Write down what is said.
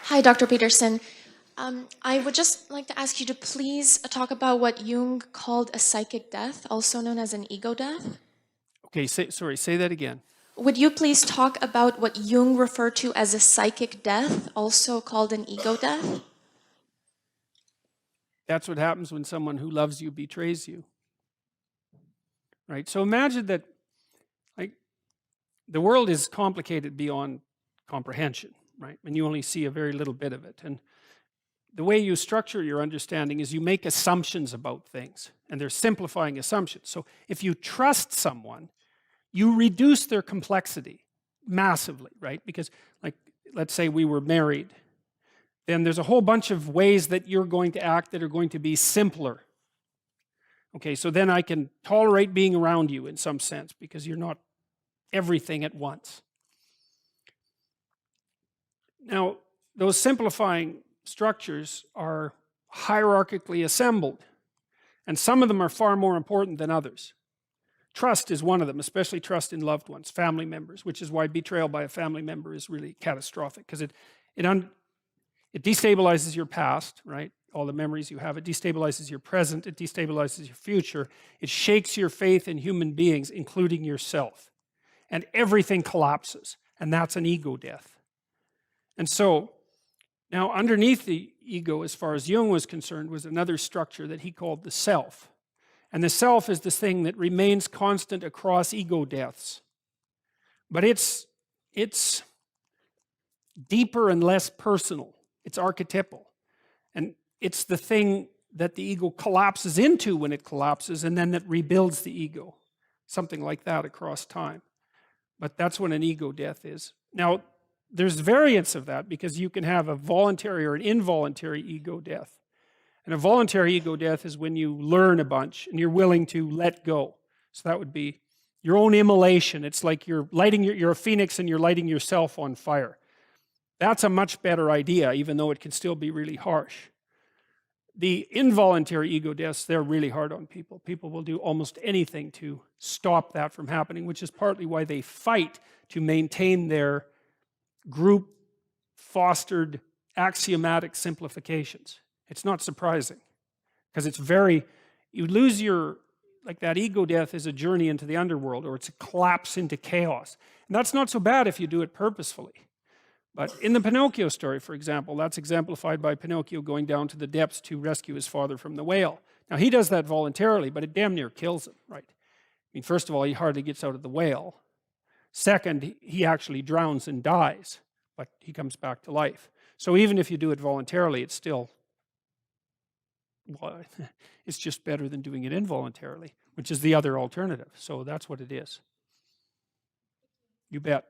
Hi, Dr. Peterson. I would just like to ask you to please talk about what Jung called a psychic death, also known as an ego death. Okay, say that again. Would you please talk about what Jung referred to as a psychic death, also called an ego death? That's what happens when someone who loves you betrays you, right? So imagine that, like, the world is complicated beyond comprehension, right? And you only see a very little bit of it. And the way you structure your understanding is you make assumptions about things, and they're simplifying assumptions. So if you trust someone, you reduce their complexity massively, right? Because, like, let's say we were married, then there's a whole bunch of ways that you're going to act that are going to be simpler. Okay, so then I can tolerate being around you in some sense because you're not everything at once. Now, those simplifying structures are hierarchically assembled, and some of them are far more important than others. Trust is one of them, especially trust in loved ones, family members, which is why betrayal by a family member is really catastrophic, because it destabilizes your past, right? All the memories you have. It destabilizes your present. It destabilizes your future. It shakes your faith in human beings, including yourself. And everything collapses. And that's an ego death. And so, now underneath the ego, as far as Jung was concerned, was another structure that he called the self. And the self is this thing that remains constant across ego deaths. But it's deeper and less personal. It's archetypal. And it's the thing that the ego collapses into when it collapses, and then that rebuilds the ego. Something like that across time. But that's when an ego death is. Now, there's variants of that because you can have a voluntary or an involuntary ego death. And a voluntary ego death is when you learn a bunch and you're willing to let go. So that would be your own immolation. It's like you're a phoenix and you're lighting yourself on fire. That's a much better idea, even though it can still be really harsh. The involuntary ego deaths, they're really hard on people. People will do almost anything to stop that from happening, which is partly why they fight to maintain their group fostered axiomatic simplifications. It's not surprising because you lose like that ego death is a journey into the underworld, or it's a collapse into chaos. And that's not so bad if you do it purposefully. But in the Pinocchio story, for example, that's exemplified by Pinocchio going down to the depths to rescue his father from the whale. Now, he does that voluntarily, but it damn near kills him, right? I mean, first of all, he hardly gets out of the whale. Second, he actually drowns and dies, but he comes back to life. So even if you do it voluntarily, it's still, well, it's just better than doing it involuntarily, which is the other alternative. So that's what it is. You bet.